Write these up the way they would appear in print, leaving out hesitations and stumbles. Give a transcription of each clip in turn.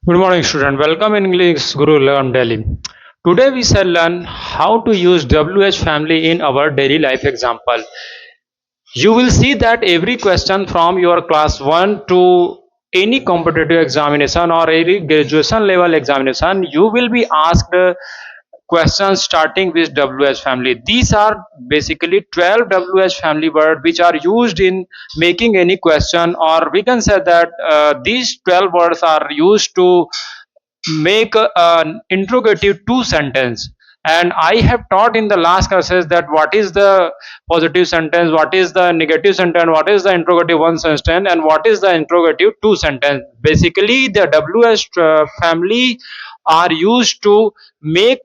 Good morning, student. Welcome in English Guru Learn Delhi. Today we shall learn how to use WH family in our daily life example. You will see that every question from your class 1 to any competitive examination or any graduation level examination, you will be asked questions starting with WH family. These are basically 12 WH family words which are used in making any question, or we can say that these 12 words are used to make an interrogative two sentence. And I have taught in the last classes that what is the positive sentence, what is the negative sentence, what is the interrogative one sentence, and what is the interrogative two sentence. Basically the WH family are used to make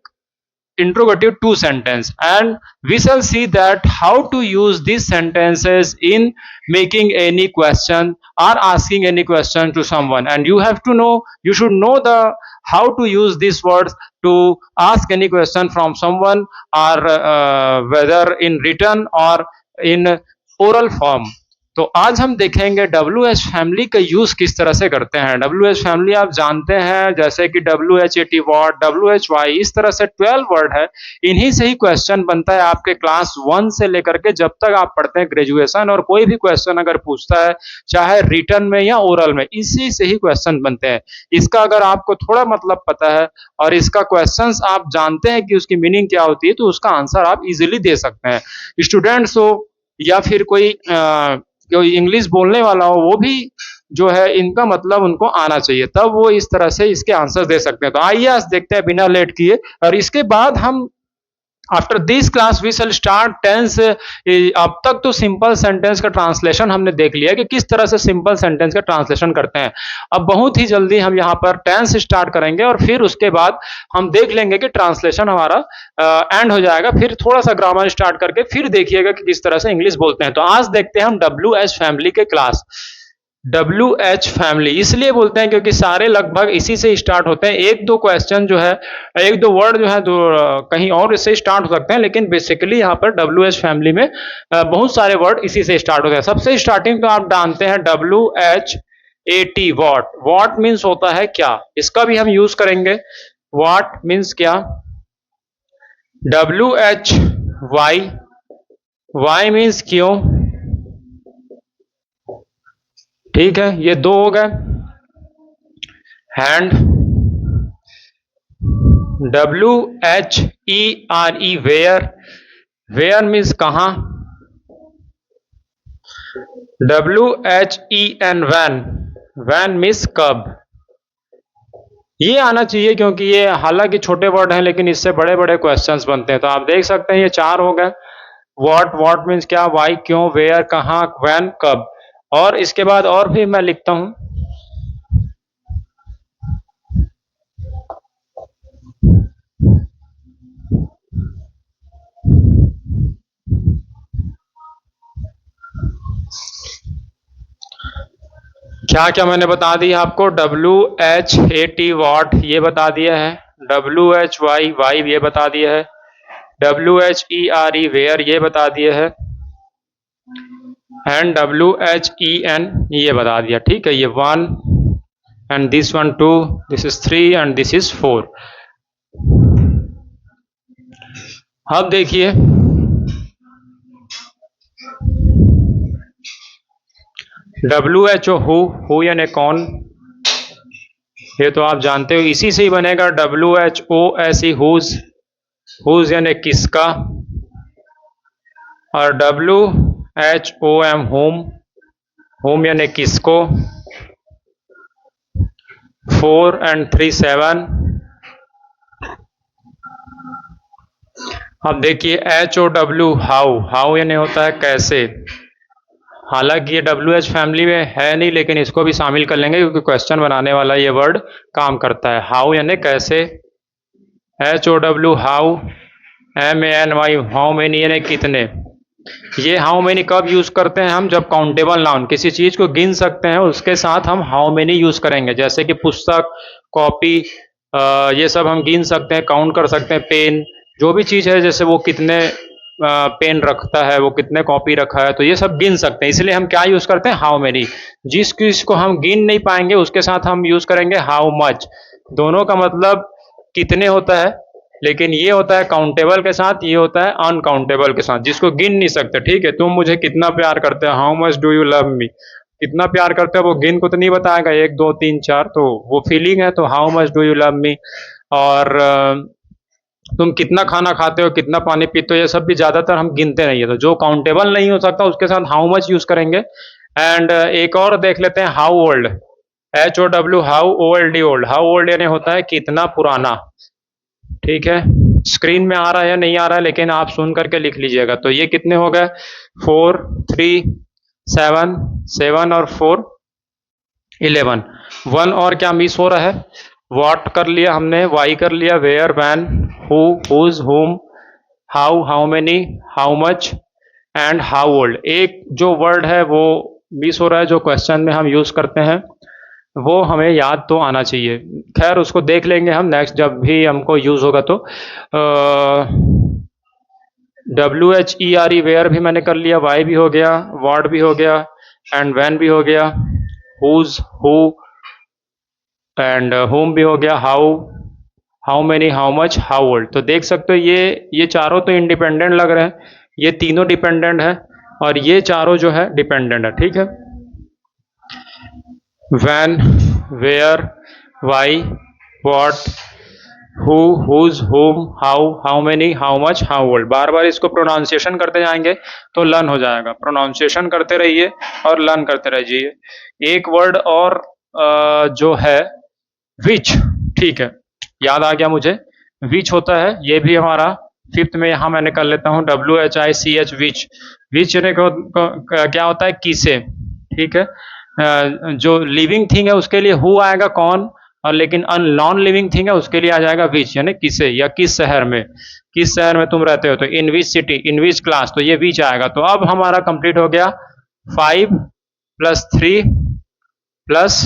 interrogative two sentence, and we shall see that how to use these sentences in making any question or asking any question to someone. And you should know the how to use these words to ask any question from someone, or whether in written or in oral form. तो आज हम देखेंगे W H family का use किस तरह से करते हैं। डब्ल्यू एच फैमिली आप जानते हैं, जैसे कि W H A T what, W H Y, इस तरह से 12 वर्ड है। इन्हीं से ही क्वेश्चन बनता है आपके क्लास 1 से लेकर के जब तक आप पढ़ते हैं ग्रेजुएशन। और कोई भी क्वेश्चन अगर पूछता है, चाहे रिटर्न में या ओरल में, इसी से ही क्वेश्चन बनते हैं। इसका अगर आपको थोड़ा मतलब पता है और इसका क्वेश्चंस आप जानते हैं कि उसकी मीनिंग क्या होती है, तो उसका आंसर आप इजीली दे सकते हैं। स्टूडेंट्स हो या फिर कोई इंग्लिश बोलने वाला हो, वो भी जो है इनका मतलब उनको आना चाहिए, तब वो इस तरह से इसके आंसर दे सकते हैं। तो आइए आज देखते हैं बिना लेट किए। और इसके बाद हम after this class we shall start tense. अब तक तो सिंपल सेंटेंस का ट्रांसलेशन हमने देख लिया कि किस तरह से सिंपल सेंटेंस का ट्रांसलेशन करते हैं। अब बहुत ही जल्दी हम यहाँ पर टेंस स्टार्ट करेंगे और फिर उसके बाद हम देख लेंगे कि ट्रांसलेशन हमारा एंड हो जाएगा। फिर थोड़ा सा ग्रामर स्टार्ट करके फिर देखिएगा कि किस तरह से इंग्लिश बोलते हैं। तो आज देखते हैं हम डब्ल्यू एच फैमिली के क्लास। डब्ल्यू एच फैमिली इसलिए बोलते हैं क्योंकि सारे लगभग इसी से स्टार्ट होते हैं। एक दो क्वेश्चन जो है, एक दो वर्ड जो है तो कहीं और इससे स्टार्ट हो सकते हैं, लेकिन बेसिकली यहाँ पर डब्ल्यू एच फैमिली में बहुत सारे वर्ड इसी से स्टार्ट होते हैं। सबसे स्टार्टिंग तो आप जानते हैं W H A T what. What means होता है क्या, इसका भी हम यूज करेंगे। वॉट मीन्स क्या। W H Y, why means क्यों। ठीक है, ये दो हो गए। And, W H E R E where, where means कहां। W H E N when, when means कब। ये आना चाहिए क्योंकि ये हालांकि छोटे वर्ड हैं लेकिन इससे बड़े बड़े क्वेश्चंस बनते हैं। तो आप देख सकते हैं ये चार हो गए। वॉट, वॉट मीन्स क्या, वाई क्यों, वेयर कहां, वैन कब। और इसके बाद और भी मैं लिखता हूं। क्या क्या मैंने बता दिया आपको। W H A T what ये बता दिया है, डब्ल्यू एच वाई वाई ये बता दिया है, W H E R E where ये बता दिया है, and W H E N ये बता दिया। ठीक है, ये 1 and this 1 2, this is 3 and this is 4। अब देखिए डब्ल्यू एच ओ हु यानी कौन, ये तो आप जानते हो, इसी से ही बनेगा। W H O S E whose, whose यानी किसका। और W H O M whom, whom यानी किसको। 4 एंड 3 7। अब देखिए H O W how, how यानी होता है कैसे। हालांकि ये डब्ल्यू एच फैमिली में है नहीं, लेकिन इसको भी शामिल कर लेंगे क्योंकि क्वेश्चन बनाने वाला ये वर्ड काम करता है। हाउ यानी कैसे, H O W how, M A N Y how many यानी कितने। ये हाउ मेनी कब यूज करते हैं हम, जब काउंटेबल नाउन किसी चीज को गिन सकते हैं उसके साथ हम हाउ मेनी यूज करेंगे। जैसे कि पुस्तक, कॉपी, ये सब हम गिन सकते हैं, काउंट कर सकते हैं। पेन, जो भी चीज है जैसे वो कितने पेन रखता है, वो कितने कॉपी रखा है, तो ये सब गिन सकते हैं। इसलिए हम क्या यूज करते हैं, हाउ मेनी। जिस किस को हम गिन नहीं पाएंगे उसके साथ हम यूज करेंगे हाउ मच। दोनों का मतलब कितने होता है, लेकिन ये होता है काउंटेबल के साथ, ये होता है अनकाउंटेबल के साथ, जिसको गिन नहीं सकते। ठीक है, तुम मुझे कितना प्यार करते हो, how much do you love me. कितना प्यार करते हो वो गिन को तो नहीं बताएगा, 1 2 3 4, तो वो फीलिंग है, तो how much do you love me. और तुम कितना खाना खाते हो, कितना पानी पीते हो, ये सब भी ज्यादातर हम गिनते नहीं है, तो जो काउंटेबल नहीं हो सकता उसके साथ हाउ मच यूज करेंगे। एंड एक और देख लेते हैं, how old, HOW, how old, old, how old यानी होता है कितना पुराना। ठीक है, स्क्रीन में आ रहा है या नहीं आ रहा है, लेकिन आप सुन करके लिख लीजिएगा। तो ये कितने हो गए, 4 3 7, 7 और 4 11। 1 और क्या मिस हो रहा है, व्हाट कर लिया हमने, वाई कर लिया, where, van, who, whose, whom, how many, how much and how old. एक जो वर्ड है वो मिस हो रहा है, जो क्वेश्चन में हम यूज करते हैं, वो हमें याद तो आना चाहिए। खैर उसको देख लेंगे हम नेक्स्ट जब भी हमको यूज होगा। तो WHERE, वेयर भी मैंने कर लिया, वाई भी हो गया, व्हाट भी हो गया, एंड वैन भी हो गया, हुज, हु एंड होम भी हो गया, how many, how much, how old. तो देख सकते हो ये चारों तो इंडिपेंडेंट लग रहे हैं, ये तीनों डिपेंडेंट है, और ये चारों जो है डिपेंडेंट है। ठीक है, when, where, why, what, who, whose, whom, how many, how much, how old. बार बार इसको प्रोनाउंसिएशन करते जाएंगे तो लर्न हो जाएगा। प्रोनाउंसिएशन करते रहिए और लर्न करते रहिए। एक वर्ड और जो है विच, ठीक है, याद आ गया मुझे, विच होता है, ये भी हमारा फिफ्थ में यहाँ मैंने कर लेता हूँ, WHICH, विच। विच क्या होता है, किसे। ठीक है, जो लिविंग थिंग है उसके लिए हु आएगा, कौन, और लेकिन नॉन लिविंग थिंग है उसके लिए आ जाएगा विच, यानी किसे, या किस शहर में, किस शहर में तुम रहते हो, तो इन which city, in which class, तो ये विच आएगा। तो अब हमारा कंप्लीट हो गया 5 + 3 +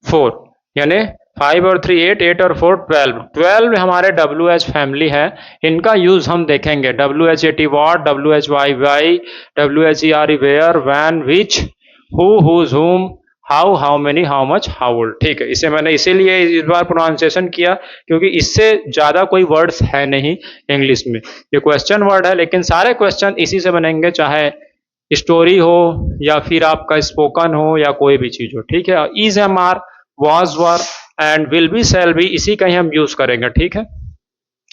4, यानी 5 और 3 8, 8 और 4 12। 12 हमारे WH फैमिली है, इनका यूज हम देखेंगे। WHAT what, WHY why, WHERE where, when, which, who, whose, whom, how many, how much, how old. ठीक है, इसे मैंने इसीलिए इस बार प्रोनाउंसिएशन किया क्योंकि इससे ज्यादा कोई वर्ड्स है नहीं इंग्लिश में। ये क्वेश्चन वर्ड है, लेकिन सारे क्वेश्चन इसी से बनेंगे, चाहे स्टोरी हो या फिर आपका स्पोकन हो या कोई भी चीज हो। ठीक है, is, am, are, was, were and will be, shall be, इसी का ही हम यूज करेंगे। ठीक है,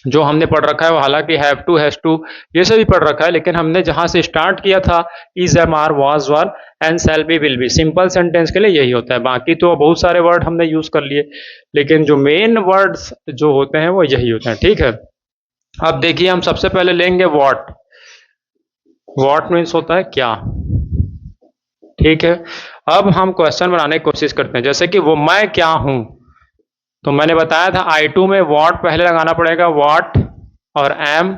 जो हमने पढ़ रखा है वो हालांकि हैव टू, हैज टू, ये सभी पढ़ रखा है, लेकिन हमने जहां से स्टार्ट किया था is, am, are, was, were एंड shall be, will be, simple sentence के लिए यही होता है। बाकी तो बहुत सारे वर्ड हमने यूज कर लिए, लेकिन जो मेन वर्ड्स जो होते हैं वो यही होते हैं। ठीक है, अब देखिए हम सबसे पहले लेंगे व्हाट। व्हाट मीन्स होता है क्या। ठीक है, अब हम क्वेश्चन बनाने की कोशिश करते हैं, जैसे कि वो मैं क्या हूं, तो मैंने बताया था I2 में व्हाट पहले लगाना पड़ेगा, व्हाट और एम,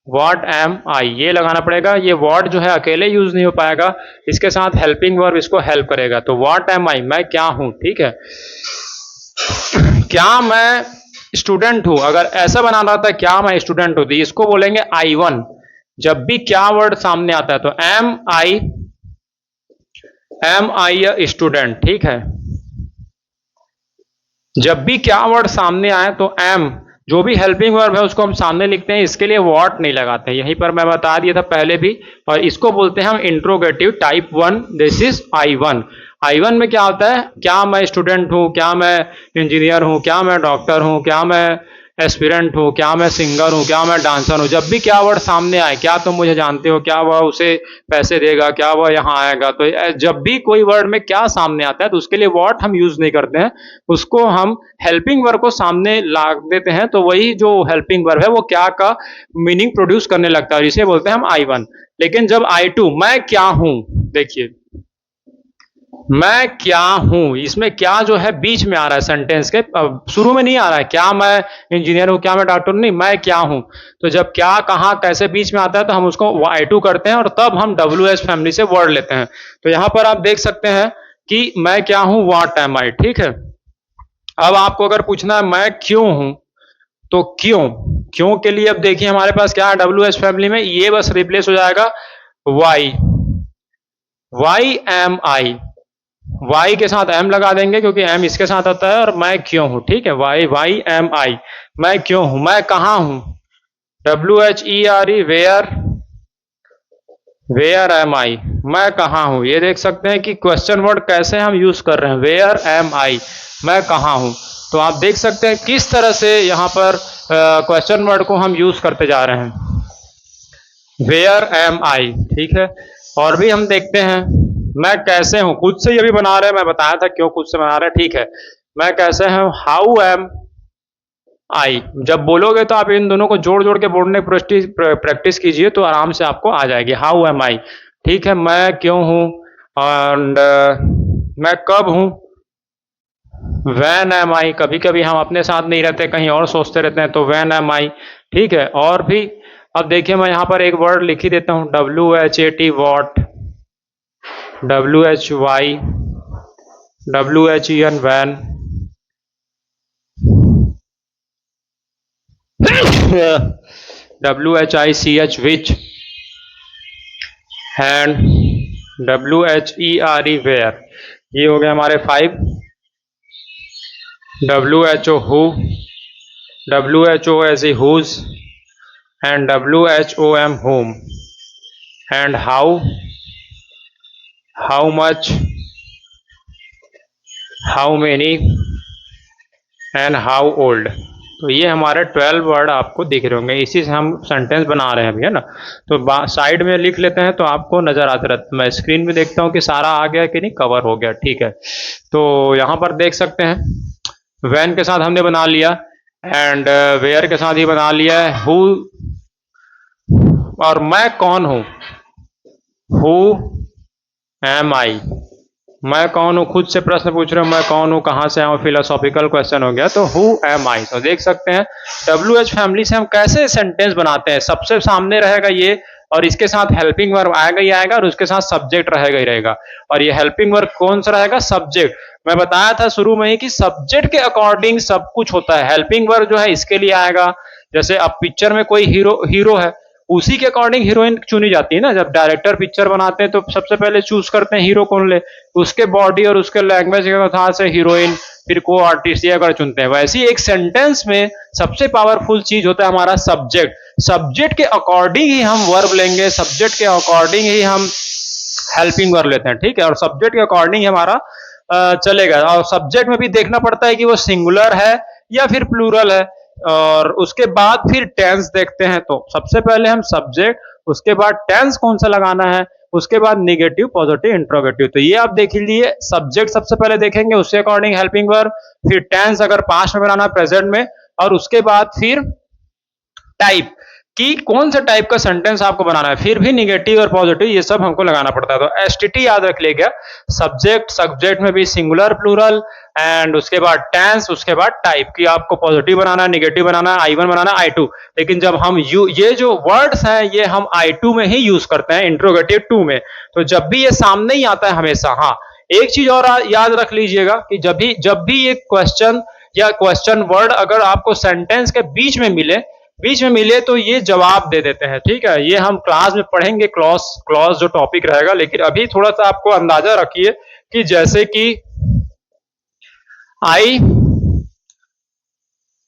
व्हाट एम आई, ये लगाना पड़ेगा। ये व्हाट जो है अकेले यूज नहीं हो पाएगा, इसके साथ हेल्पिंग वर्ब इसको हेल्प करेगा। तो व्हाट एम आई, मैं क्या हूं। ठीक है, क्या मैं स्टूडेंट हूं, अगर ऐसा बनाना था क्या मैं स्टूडेंट हूं, तो इसको बोलेंगे I1। जब भी क्या वर्ड सामने आता है तो एम आई अ स्टूडेंट। ठीक है, जब भी क्या वर्ड सामने आए तो एम, जो भी हेल्पिंग वर्ब है उसको हम सामने लिखते हैं, इसके लिए व्हाट नहीं लगाते हैं। यहीं पर मैं बता दिया था पहले भी, और इसको बोलते हैं हम interrogative type 1। This is I1। I1 में क्या होता है, क्या मैं स्टूडेंट हूं, क्या मैं इंजीनियर हूं, क्या मैं डॉक्टर हूं, क्या मैं एस्पिरेंट हूं, क्या मैं सिंगर हूं, क्या मैं डांसर हूं। जब भी क्या वर्ड सामने आए, क्या तुम मुझे जानते हो, क्या वह उसे पैसे देगा, क्या वह यहाँ आएगा, तो जब भी कोई वर्ड में क्या सामने आता है तो उसके लिए व्हाट हम यूज नहीं करते हैं, उसको हम हेल्पिंग वर्ब को सामने ला देते हैं, तो वही जो हेल्पिंग वर्ब है वो क्या का मीनिंग प्रोड्यूस करने लगता है, इसे बोलते हैं हम I1। लेकिन जब I2, मैं क्या हूं, देखिए मैं क्या हूं, इसमें क्या जो है बीच में आ रहा है सेंटेंस के, शुरू में नहीं आ रहा है, क्या मैं इंजीनियर हूं, क्या मैं डॉक्टर, नहीं, मैं क्या हूं। तो जब क्या, कहां, कैसे बीच में आता है तो हम उसको I2 करते हैं, और तब हम WH फैमिली से वर्ड लेते हैं। तो यहां पर आप देख सकते हैं कि मैं क्या हूं, व्हाट एम आई। ठीक है, अब आपको अगर पूछना है मैं क्यों हूं, तो क्यों, क्यों के लिए अब देखिए हमारे पास क्या है डब्ल्यू एच फैमिली में, ये बस रिप्लेस हो जाएगा वाई, वाई एम आई, वाई के साथ एम लगा देंगे क्योंकि एम इसके साथ आता है, और मैं क्यों हूं, ठीक है, वाई वाई एम आई, मैं क्यों हूं, मैं कहां हूं, W H E R E where, where am I, मैं कहां हूं। ये देख सकते हैं कि क्वेश्चन वर्ड कैसे हम यूज कर रहे हैं, वेयर एम आई, मैं कहां हूं। तो आप देख सकते हैं किस तरह से यहां पर क्वेश्चन वर्ड को हम यूज करते जा रहे हैं, वेयर एम आई, ठीक है। और भी हम देखते हैं, मैं कैसे हूं, खुद से ये भी बना रहे हैं, मैं बताया था क्यों खुद से बना रहे हैं, ठीक है। मैं कैसे हूं, हाउ एम आई, जब बोलोगे तो आप इन दोनों को जोड़ जोड़ के बोलने की प्रैक्टिस कीजिए तो आराम से आपको आ जाएगी, हाउ एम आई, ठीक है। मैं क्यों हूं, एंड मैं कब हूं, व्हेन एम आई, कभी कभी हम अपने साथ नहीं रहते, कहीं और सोचते रहते हैं, तो व्हेन एम आई, ठीक है। और भी अब देखिए मैं यहां पर एक वर्ड लिख ही देता हूं, W H A T what, W H Y, W H E N when, W H I C H which, and W H E R E where. ये हो गए हमारे 5। W H O who, W H O S E whose, and W H O M whom, and how, how much, how many, and how old. तो ये हमारे 12 word आपको दिख रहे होंगे, इसी से हम सेंटेंस बना रहे हैं अभी, है ना। तो साइड में लिख लेते हैं तो आपको नजर आते रहता, मैं स्क्रीन में देखता हूं कि सारा आ गया कि नहीं, कवर हो गया, ठीक है। तो यहां पर देख सकते हैं वैन के साथ हमने बना लिया, एंड वेयर के साथ ही बना लिया है हु, और मैं कौन हूं, हु एम आई, मैं कौन हूं, खुद से प्रश्न पूछ रहे हो मैं कौन हूं, कहां से आऊं, फिलोसॉफिकल क्वेश्चन हो गया, तो हु एम आई। तो देख सकते हैं डब्ल्यू एच फैमिली से हम कैसे सेंटेंस बनाते हैं, सबसे सामने रहेगा ये, और इसके साथ हेल्पिंग वर्ब आएगा ही आएगा, और उसके साथ सब्जेक्ट रहेगा ही रहेगा। और ये हेल्पिंग वर्ब कौन सा रहेगा, सब्जेक्ट। मैं बताया था शुरू में ही कि सब्जेक्ट के अकॉर्डिंग सब कुछ होता है। हेल्पिंग वर्ब जो है इसके लिए आएगा, जैसे अब पिक्चर में कोई हीरो है, उसी के अकॉर्डिंग हीरोइन चुनी जाती है ना। जब डायरेक्टर पिक्चर बनाते हैं तो सबसे पहले चूज करते हैं हीरो कौन ले, उसके बॉडी और उसके लैंग्वेज के आधार से हीरोइन, फिर को आर्टिस्ट ये अगर चुनते हैं। वैसे ही एक सेंटेंस में सबसे पावरफुल चीज होता है हमारा सब्जेक्ट। सब्जेक्ट के अकॉर्डिंग ही हम वर्ब लेंगे, सब्जेक्ट के अकॉर्डिंग ही हम हेल्पिंग वर्ब लेते हैं, ठीक है। और सब्जेक्ट के अकॉर्डिंग हमारा चलेगा। और सब्जेक्ट में भी देखना पड़ता है कि वो सिंगुलर है या फिर प्लूरल है, और उसके बाद फिर टेंस देखते हैं। तो सबसे पहले हम सब्जेक्ट, उसके बाद टेंस कौन सा लगाना है, उसके बाद निगेटिव, पॉजिटिव, इंट्रोगेटिव। तो ये आप देख लीजिए, सब्जेक्ट सबसे पहले देखेंगे, उसके अकॉर्डिंग हेल्पिंग वर्ब, फिर टेंस अगर पास्ट में बनाना है प्रेजेंट में, और उसके बाद फिर टाइप कि कौन से टाइप का सेंटेंस आपको बनाना है, फिर भी निगेटिव और पॉजिटिव ये सब हमको लगाना पड़ता है। तो एसटीटी याद रख लीजिएगा, सब्जेक्ट, सब्जेक्ट में भी सिंगुलर, प्लूरल, एंड उसके बाद टेंस, उसके बाद टाइप कि आपको पॉजिटिव बनाना है, निगेटिव बनाना है, I1 बनाना है, I2। लेकिन जब हम ये जो वर्ड्स हैं ये हम I2 में ही यूज करते हैं, इंट्रोगेटिव 2 में। तो जब भी ये सामने ही आता है हमेशा। हाँ, एक चीज और याद रख लीजिएगा कि जब भी एक क्वेश्चन या क्वेश्चन वर्ड अगर आपको सेंटेंस के बीच में मिले तो ये जवाब दे देते हैं, ठीक है। ये हम क्लास में पढ़ेंगे, क्लॉज जो टॉपिक रहेगा, लेकिन अभी थोड़ा सा आपको अंदाजा रखिए कि जैसे कि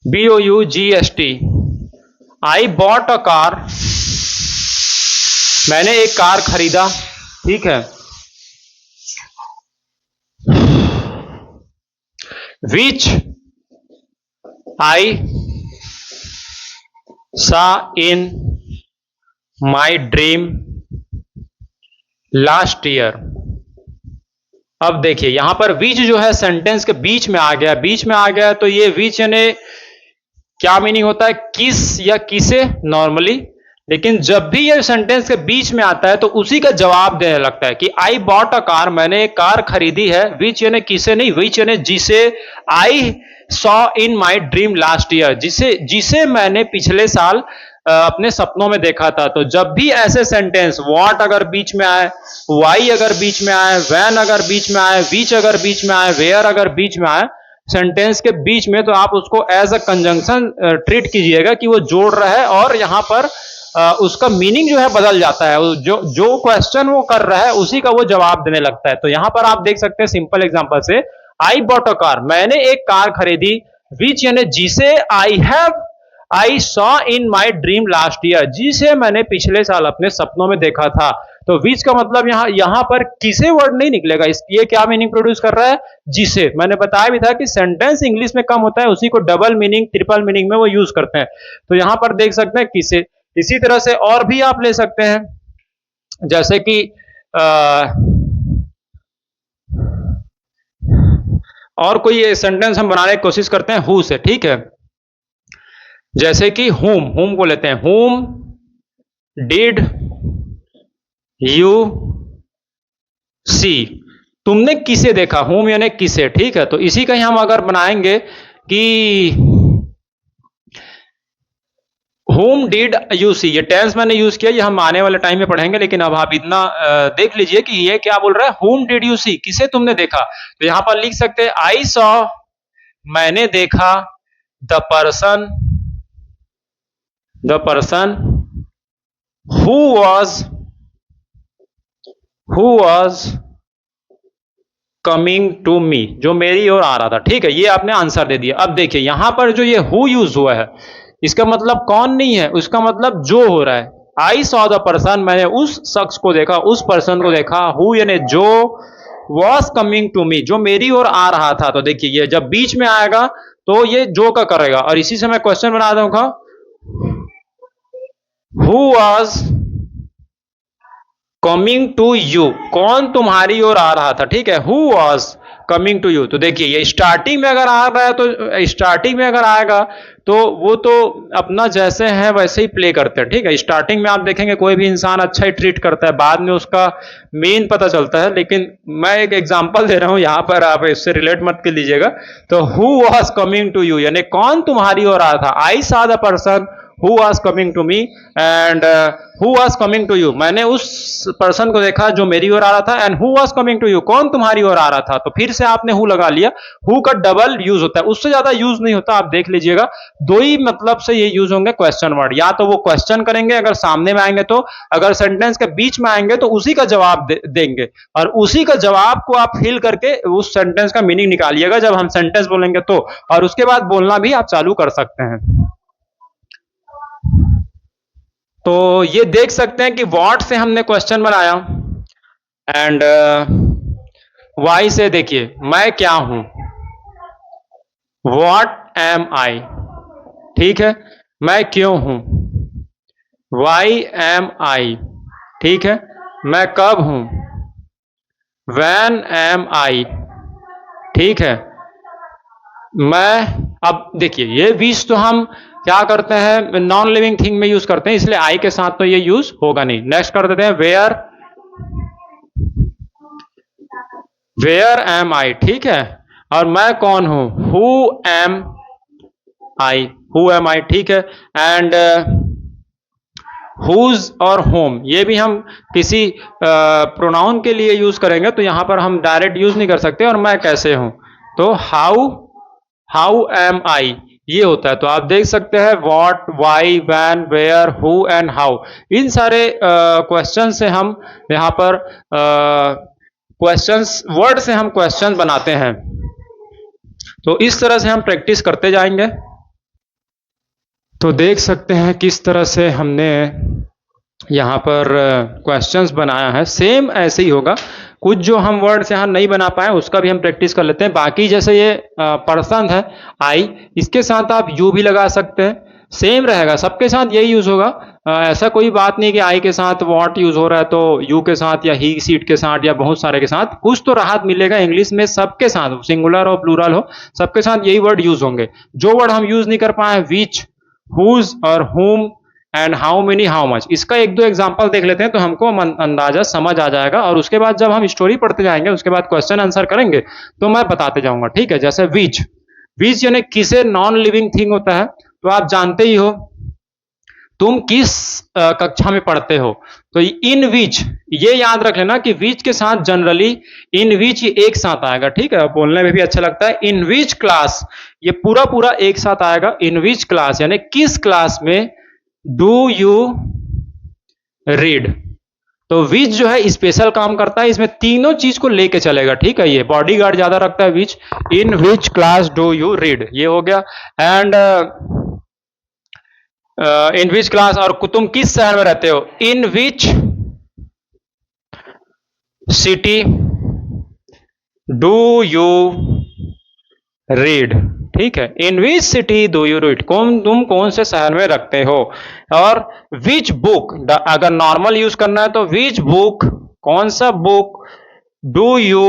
BOUGST, I bought a car, मैंने एक कार खरीदा, ठीक है। विच आई सा इन माई ड्रीम लास्ट ईयर। अब देखिए यहां पर विच जो है सेंटेंस के बीच में आ गया, तो ये विच यानी क्या मीनिंग होता है, किस या किसे नॉर्मली। लेकिन जब भी ये सेंटेंस के बीच में आता है तो उसी का जवाब देने लगता है कि आई बॉट अ कार, मैंने एक कार खरीदी है, विच यानी किसे नहीं, विच यानी जिसे, I saw in my dream last year, जिसे मैंने पिछले साल अपने सपनों में देखा था। तो जब भी ऐसे सेंटेंस, व्हाट अगर बीच में आए, वाई अगर बीच में आए, व्हेन अगर बीच में आए, विच अगर बीच में आए, वेयर अगर बीच में आए, सेंटेंस के बीच में, तो आप उसको एज अ कंजंक्शन ट्रीट कीजिएगा कि वो जोड़ रहा है और यहाँ पर उसका मीनिंग जो है बदल जाता है, जो जो क्वेश्चन वो कर रहा है उसी का वो जवाब देने लगता है। तो यहां पर आप देख सकते हैं सिंपल एग्जांपल से, आई बॉट अ कार, मैंने एक कार खरीदी, विच यानी जिसे, I saw in my dream last year, जिसे मैंने पिछले साल अपने सपनों में देखा था। तो विच का मतलब यहां पर किसे वर्ड नहीं निकलेगा, ये क्या मीनिंग प्रोड्यूस कर रहा है, जिसे। मैंने बताया भी था कि सेंटेंस इंग्लिश में कम होता है, उसी को डबल मीनिंग ट्रिपल मीनिंग में वो यूज करते हैं। तो यहां पर देख सकते हैं किसे। इसी तरह से और भी आप ले सकते हैं, जैसे कि और कोई सेंटेंस हम बनाने की कोशिश करते हैं हु से, ठीक है। जैसे कि होम को लेते हैं, होम डिड यू सी, तुमने किसे देखा, होम यानी किसे, ठीक है। तो इसी का ही हम अगर बनाएंगे कि होम डिड यू सी, ये टेंस मैंने यूज किया, ये हम आने वाले टाइम में पढ़ेंगे, लेकिन अब आप इतना देख लीजिए कि ये क्या बोल रहा है, होम डिड यू सी, किसे तुमने देखा। तो यहां पर लिख सकते हैं आई सॉ, मैंने देखा, the person who was coming to me, जो मेरी ओर आ रहा था, ठीक है। ये आपने आंसर दे दिया। अब देखिए यहां पर जो ये हु यूज हुआ है, इसका मतलब कौन नहीं है, उसका मतलब जो हो रहा है। आई सॉ द पर्सन, मैंने उस शख्स को देखा, उस पर्सन को देखा, हु यानी जो, वॉज कमिंग टू मी, जो मेरी ओर आ रहा था। तो देखिए ये जब बीच में आएगा तो ये जो का करेगा, और इसी से मैं क्वेश्चन बना दूंगा, who was coming to you, कौन तुम्हारी ओर आ रहा था, ठीक है। Who was coming to you. तो देखिए ये स्टार्टिंग में अगर आ रहा है, तो स्टार्टिंग में अगर आएगा तो वो तो अपना जैसे है वैसे ही प्ले करते हैं, ठीक है। स्टार्टिंग में आप देखेंगे कोई भी इंसान अच्छा ही ट्रीट करता है, बाद में उसका मेन पता चलता है। लेकिन मैं एक एग्जांपल दे रहा हूं यहां पर, आप इससे रिलेट मत कर लीजिएगा। तो who was coming to you यानी कौन तुम्हारी ओर आ रहा था। I saw the person who was coming to me and who was coming to you, मैंने उस पर्सन को देखा जो मेरी ओर आ रहा था, and who was coming to you, कौन तुम्हारी ओर आ रहा था। तो फिर से आपने who लगा लिया, who का डबल यूज होता है, उससे ज्यादा यूज नहीं होता, आप देख लीजिएगा। दो ही मतलब से ये यूज होंगे क्वेश्चन वर्ड, या तो वो क्वेश्चन करेंगे अगर सामने में आएंगे, तो अगर सेंटेंस के बीच में आएंगे तो उसी का जवाब देंगे, और उसी का जवाब को आप फिल करके उस सेंटेंस का मीनिंग निकालिएगा जब हम सेंटेंस बोलेंगे तो, और उसके बाद बोलना भी आप चालू कर सकते हैं। तो ये देख सकते हैं कि व्हाट से हमने क्वेश्चन बनाया, एंड वाई से देखिए मैं क्या हूं, व्हाट एम आई, ठीक है। मैं क्यों हूं, वाई एम आई, ठीक है। मैं कब हूं, व्हेन एम आई, ठीक है। मैं, अब देखिए ये विश तो हम क्या करते हैं, नॉन लिविंग थिंग में यूज करते हैं, इसलिए आई के साथ तो ये यूज होगा नहीं। नेक्स्ट कर देते हैं वेयर एम आई, ठीक है। और मैं कौन हूं, हु एम आई, ठीक है। एंड हुज और होम, ये भी हम किसी प्रोनाउन के लिए यूज करेंगे, तो यहां पर हम डायरेक्ट यूज नहीं कर सकते। और मैं कैसे हूं, तो हाउ एम आई, ये होता है। तो आप देख सकते हैं what, why, when, where, who and how, इन सारे क्वेश्चन से हम यहां पर क्वेश्चंस वर्ड से हम क्वेश्चन बनाते हैं। तो इस तरह से हम प्रैक्टिस करते जाएंगे। तो देख सकते हैं किस तरह से हमने यहाँ पर क्वेश्चंस बनाया है, सेम ऐसे ही होगा। कुछ जो हम वर्ड्स यहाँ नहीं बना पाए उसका भी हम प्रैक्टिस कर लेते हैं। बाकी जैसे ये पर्सन है आई, इसके साथ आप यू भी लगा सकते हैं, सेम रहेगा, सबके साथ यही यूज होगा। ऐसा कोई बात नहीं कि आई के साथ व्हाट यूज हो रहा है तो यू के साथ या ही सीट के साथ या बहुत सारे के साथ, कुछ तो राहत मिलेगा इंग्लिश में। सबके साथ सिंगुलर हो प्लूरल हो, सबके साथ यही वर्ड यूज होंगे। जो वर्ड हम यूज नहीं कर पाए, विच, हुज और whom and how many, how much, इसका एक दो एग्जांपल देख लेते हैं तो हमको अंदाजा समझ आ जाएगा। और उसके बाद जब हम स्टोरी पढ़ते जाएंगे, उसके बाद क्वेश्चन आंसर करेंगे तो मैं बताते जाऊंगा, ठीक है। जैसे विच यानी किसे नॉन लिविंग थिंग होता है, तो आप जानते ही हो तुम किस कक्षा में पढ़ते हो। तो इन विच, ये याद रख लेना कि विच के साथ जनरली इन विच एक साथ आएगा, ठीक है, बोलने में भी अच्छा लगता है। इन विच क्लास, ये पूरा पूरा एक साथ आएगा। इन विच क्लास यानी किस क्लास में डू यू रीड। तो विच जो है स्पेशल काम करता है, इसमें तीनों चीज को लेके चलेगा, ठीक है। ये बॉडीगार्ड ज्यादा रखता है which. In which class do you read, ये हो गया। एंड इन विच क्लास, और तुम किस शहर में रहते हो। In which city do you read, ठीक है। In which city do you read, तुम कौन से शहर में रखते हो। और विच बुक, अगर नॉर्मल यूज करना है तो विच बुक, कौन सा बुक डू यू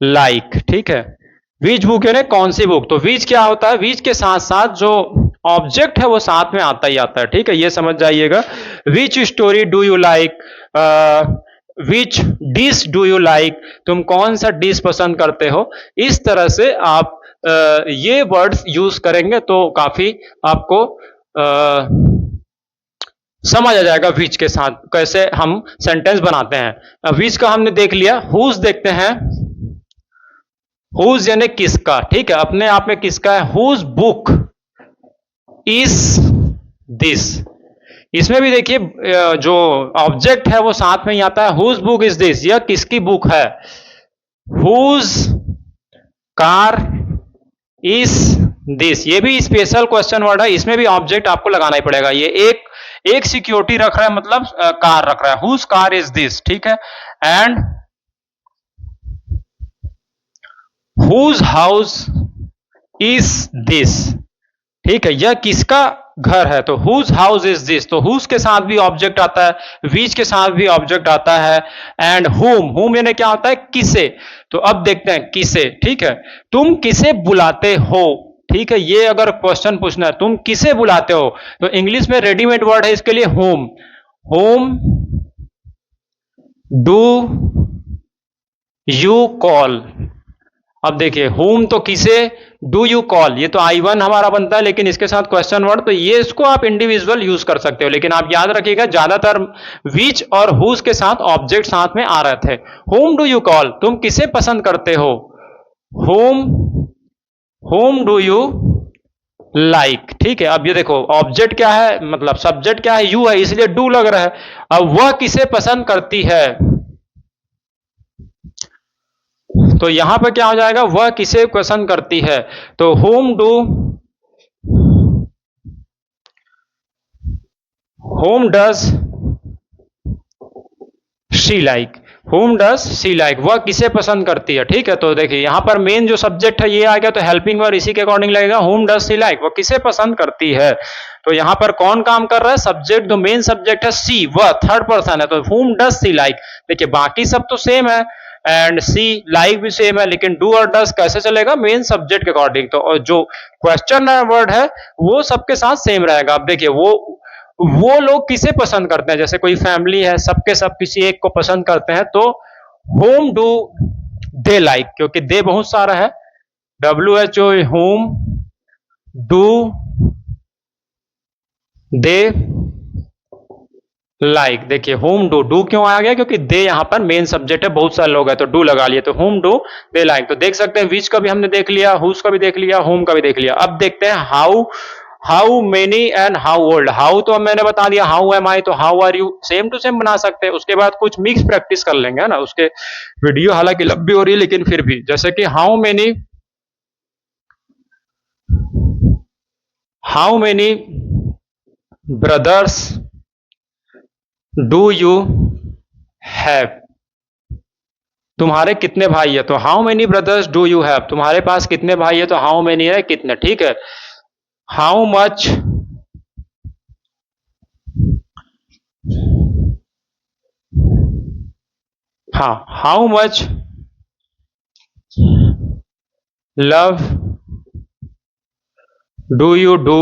लाइक, ठीक है। विच बुक यानी कौन सी बुक। तो विच क्या होता है, विच के साथ साथ जो ऑब्जेक्ट है वो साथ में आता ही आता है, ठीक है, ये समझ जाइएगा। Which story do you like, which dish do you like, तुम कौन सा डिश पसंद करते हो। इस तरह से आप ये वर्ड्स यूज करेंगे तो काफी आपको समझ आ जाएगा विच के साथ कैसे हम सेंटेंस बनाते हैं। विच का हमने देख लिया। हुज देखते हैं। हुज यानी किसका, ठीक है, अपने आप में किसका है। हुज बुक इज दिस, इसमें भी देखिए जो ऑब्जेक्ट है वो साथ में ही आता है। हुज बुक इज दिस, यह किसकी बुक है। हुज कार इज दिस, ये भी स्पेशल क्वेश्चन वर्ड है, इसमें भी ऑब्जेक्ट आपको लगाना ही पड़ेगा। ये एक सिक्योरिटी रख रहा है, मतलब कार रख रहा है। हुज कार इज दिस, ठीक है। And whose house is this, ठीक है, यह किसका घर है। तो हुज हाउस इज दिस, तो हुज के साथ भी ऑब्जेक्ट आता है, विच के साथ भी ऑब्जेक्ट आता है। एंड हुम यानी क्या होता है, किसे। तो अब देखते हैं किसे, ठीक है। तुम किसे बुलाते हो, ठीक है, ये अगर क्वेश्चन पूछना है तुम किसे बुलाते हो, तो इंग्लिश में रेडीमेड वर्ड है इसके लिए home. Home do you call. अब देखिए होम तो किसे, डू यू कॉल, ये तो I1 हमारा बनता है, लेकिन इसके साथ क्वेश्चन वर्ड, तो ये इसको आप इंडिविजुअल यूज कर सकते हो। लेकिन आप याद रखिएगा ज्यादातर विच और हुज के साथ ऑब्जेक्ट साथ में आ रहे थे। होम डू यू कॉल, तुम किसे पसंद करते हो। होम डू यू लाइक, ठीक है। अब ये देखो ऑब्जेक्ट क्या है, मतलब सब्जेक्ट क्या है, यू है, इसलिए डू लग रहा है। अब वह किसे पसंद करती है, तो यहां पर क्या हो जाएगा, वह किसे पसंद करती है। तो home does she like, home does she like, वह किसे पसंद करती है, ठीक है। तो देखिए यहां पर मेन जो सब्जेक्ट है ये आ गया, तो हेल्पिंग वर्ब इसी के अकॉर्डिंग लगेगा। होम डज शी लाइक, वह किसे पसंद करती है। तो यहां पर कौन काम कर रहा है, सब्जेक्ट, जो मेन सब्जेक्ट है सी, वह थर्ड पर्सन है, तो होम डज सी लाइक। देखिए बाकी सब तो सेम है, एंड सी लाइक भी सेम है, लेकिन डू और डज कैसे चलेगा, मेन सब्जेक्ट के अकॉर्डिंग। तो जो क्वेश्चन वर्ड है वो सबके साथ सेम रहेगा। अब देखिए वो लोग किसे पसंद करते हैं, जैसे कोई फैमिली है, सबके सब किसी एक को पसंद करते हैं, तो होम डू दे लाइक, क्योंकि दे बहुत सारा है, WHO, home do they like. देखिए होम डू क्यों आ गया, क्योंकि दे यहां पर मेन सब्जेक्ट है, बहुत सारे लोग हैं, तो डू लगा लिए, तो होम डू दे लाइक। तो देख सकते हैं विच का भी हमने देख लिया, हुज का भी देख लिया, होम का भी देख लिया। अब देखते हैं how many and how old. How तो मैंने बता दिया, हाउ एम आई, तो how are you same to same बना सकते हैं। उसके बाद कुछ मिक्स प्रैक्टिस कर लेंगे, है ना। उसके वीडियो हालांकि लंबी हो रही है, लेकिन फिर भी, जैसे कि how many brothers do you have, तुम्हारे कितने भाई है, तो how many brothers do you have, तुम्हारे पास कितने भाई है, तो हाउ मेनी है कितने, ठीक है। हाउ मच हाँ, how much love do you do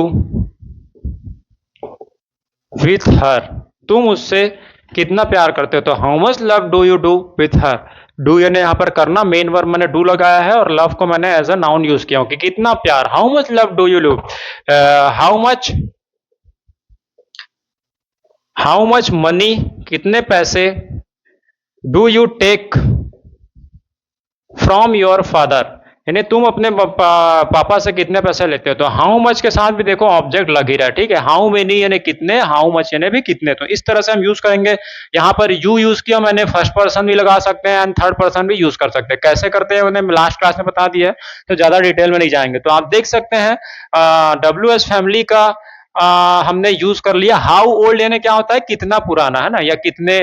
with her, तुम उससे कितना प्यार करते हो, तो how much love do you do with her. Do यानी यहां पर करना, मेन वर्ब मैंने डू लगाया है, और लव को मैंने एज अ नाउन यूज किया हूं कि कितना प्यार। How much love do you do, how much how much money, कितने पैसे, do you take from your father, यानी तुम अपने पापा से कितने पैसे लेते हो। तो हाउ मच के साथ भी देखो ऑब्जेक्ट लग ही रहा है, ठीक है। हाउ मेनी यानी कितने, हाउ मच यानी भी कितने। तो इस तरह से हम यूज करेंगे। यहाँ पर यू यूज किया मैंने, फर्स्ट पर्सन भी लगा सकते हैं एंड थर्ड पर्सन भी यूज कर सकते हैं। कैसे करते हैं उन्हें लास्ट क्लास में बता दिया है, तो ज्यादा डिटेल में नहीं जाएंगे। तो आप देख सकते हैं WH फैमिली का हमने यूज कर लिया। हाउ ओल्ड यानी क्या होता है, कितना पुराना, है ना, या कितने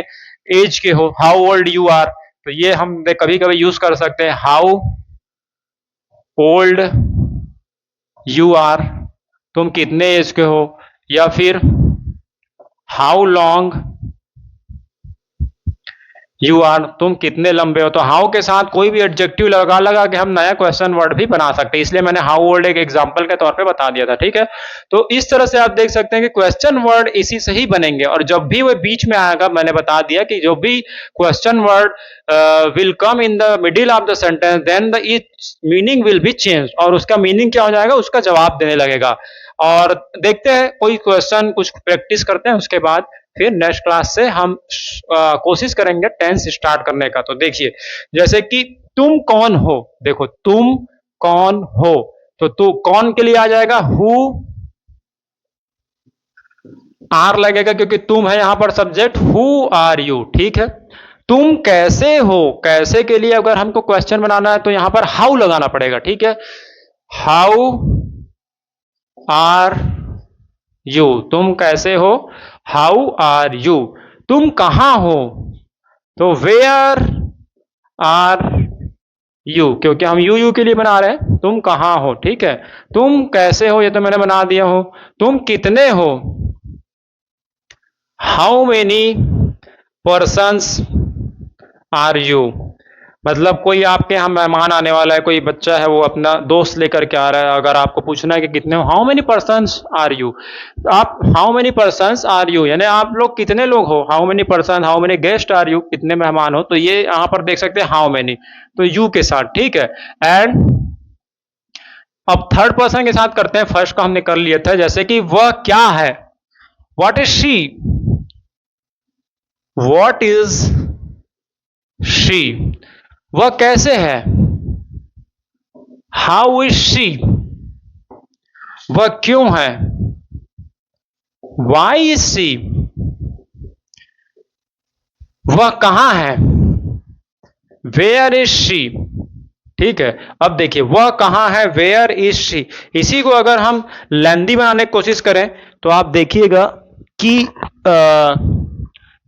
एज के हो, हाउ ओल्ड यू आर। तो ये हम कभी कभी यूज कर सकते हैं, हाउ ओल्ड यू आर, तुम कितने एज के हो। या फिर हाउ लॉन्ग यू आर, तुम कितने लंबे हो। तो हाउ के साथ कोई भी एडजेक्टिव लगा लगा के हम नया क्वेश्चन वर्ड भी बना सकते हैं, इसलिए मैंने हाउ ओल्ड एक एग्जांपल के तौर पे बता दिया था, ठीक है। तो इस तरह से आप देख सकते हैं कि क्वेश्चन वर्ड इसी से ही बनेंगे, और जब भी वो बीच में आएगा, मैंने बता दिया कि जो भी question word will come in the middle of the sentence, then the its meaning will be change, और उसका मीनिंग क्या हो जाएगा, उसका जवाब देने लगेगा। और देखते हैं कोई क्वेश्चन, कुछ प्रैक्टिस करते हैं, उसके बाद फिर नेक्स्ट क्लास से हम कोशिश करेंगे टेंस स्टार्ट करने का। तो देखिए, जैसे कि तुम कौन हो, देखो तुम कौन हो, तो तू कौन के लिए आ जाएगा, हु आर लगेगा, क्योंकि तुम है यहां पर सब्जेक्ट, हु आर यू, ठीक है। तुम कैसे हो, कैसे के लिए अगर हमको क्वेश्चन बनाना है तो यहां पर हाउ लगाना पड़ेगा, ठीक है। हाउ आर यू, तुम कैसे हो, हाउ आर यू। तुम कहां हो, तो वेयर आर यू, क्योंकि हम यू के लिए बना रहे हैं, तुम कहां हो, ठीक है। तुम कैसे हो, ये तो मैंने बना दिया हो। तुम कितने हो, how many persons are you, मतलब कोई आपके यहाँ मेहमान आने वाला है, कोई बच्चा है वो अपना दोस्त लेकर के आ रहा है, अगर आपको पूछना है कि कितने हो, how many persons are you, आप how many persons are you यानी आप लोग कितने लोग हो, how many person, how many guest are you, कितने मेहमान हो। तो ये यहाँ पर देख सकते हैं हाउ मेनी, तो यू के साथ, ठीक है। एंड अब थर्ड पर्सन के साथ करते हैं, फर्स्ट का हमने कर लिया था, जैसे कि वह क्या है, what is she, what is she, वह कैसे है, हाउ इज शी, वह क्यों है, वाई इज शी, वह कहां है, वेयर इज शी, ठीक है। अब देखिए, वह कहां है, वेयर इज शी, इसी को अगर हम लेंदी बनाने की कोशिश करें तो आप देखिएगा कि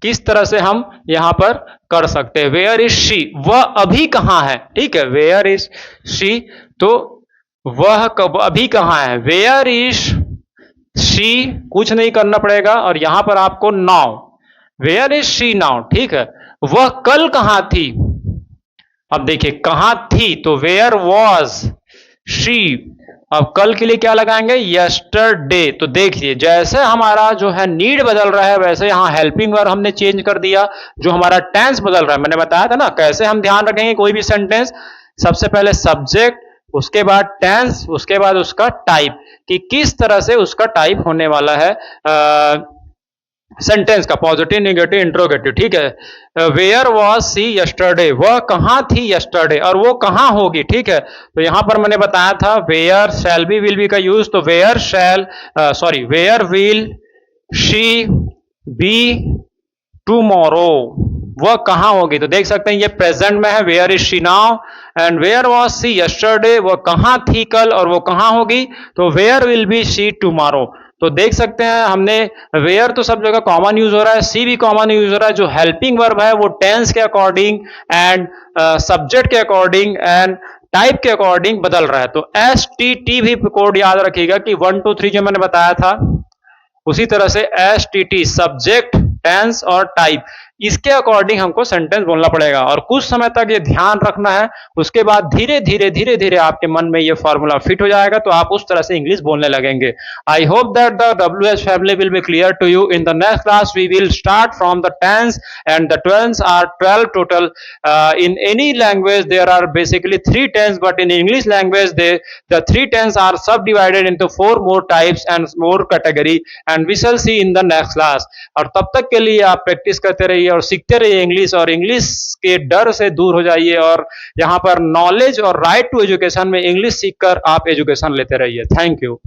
किस तरह से हम यहां पर कर सकते हैं। वेयर इज शी, वह अभी कहां है, ठीक है, वेयर इज शी, तो वह कब अभी कहां है, वेयर इज शी, कुछ नहीं करना पड़ेगा, और यहां पर आपको now, where is she now, ठीक है। वह कल कहां थी, अब देखिए कहां थी, तो वेयर वॉज शी, अब कल के लिए क्या लगाएंगे, यस्टरडे। तो देखिए, जैसे हमारा जो है नीड बदल रहा है, वैसे यहां हेल्पिंग वर्ब हमने चेंज कर दिया, जो हमारा टेंस बदल रहा है। मैंने बताया था ना कैसे हम ध्यान रखेंगे कोई भी सेंटेंस, सबसे पहले सब्जेक्ट, उसके बाद टेंस, उसके बाद उसका टाइप, कि किस तरह से उसका टाइप होने वाला है सेंटेंस का, पॉजिटिव, निगेटिव, इंट्रोगेटिव, ठीक है। वेयर वॉज सी यस्टरडे, वह कहां थी यस्टरडे, और वो कहां होगी, ठीक है। तो यहां पर मैंने बताया था where shall be will be का यूज, तो where shall sorry where will she be tomorrow, वह कहां होगी। तो देख सकते हैं ये प्रेजेंट में है, where is she now, and where was she yesterday, वह कहां थी कल और वो कहां होगी, तो where will be she tomorrow. तो देख सकते हैं हमने वेयर तो सब जगह कॉमन यूज हो रहा है, सी भी कॉमन यूज हो रहा है, जो हेल्पिंग वर्ब है वो टेंस के अकॉर्डिंग एंड सब्जेक्ट के अकॉर्डिंग एंड टाइप के अकॉर्डिंग बदल रहा है। तो एस टी टी भी कोड याद रखिएगा कि 1 2 3 जो मैंने बताया था, उसी तरह से S T T, subject, tense और टाइप, इसके अकॉर्डिंग हमको सेंटेंस बोलना पड़ेगा और कुछ समय तक ये ध्यान रखना है। उसके बाद धीरे धीरे आपके मन में ये फॉर्मूला फिट हो जाएगा तो आप उस तरह से इंग्लिश बोलने लगेंगे। I hope that the WH family will be clear to you. In the next class we will start from the tens, and the tens are 12 total. In any language there are basically three tens, but in English language the three tens are subdivided into four more types and more category, and we shall see in the next class. और तब तक के लिए आप practice करते रहिए और सीखते रहिए इंग्लिश, और इंग्लिश के डर से दूर हो जाइए और यहाँ पर नॉलेज और राइट टू एजुकेशन में इंग्लिश सीखकर आप एजुकेशन लेते रहिए। Thank you.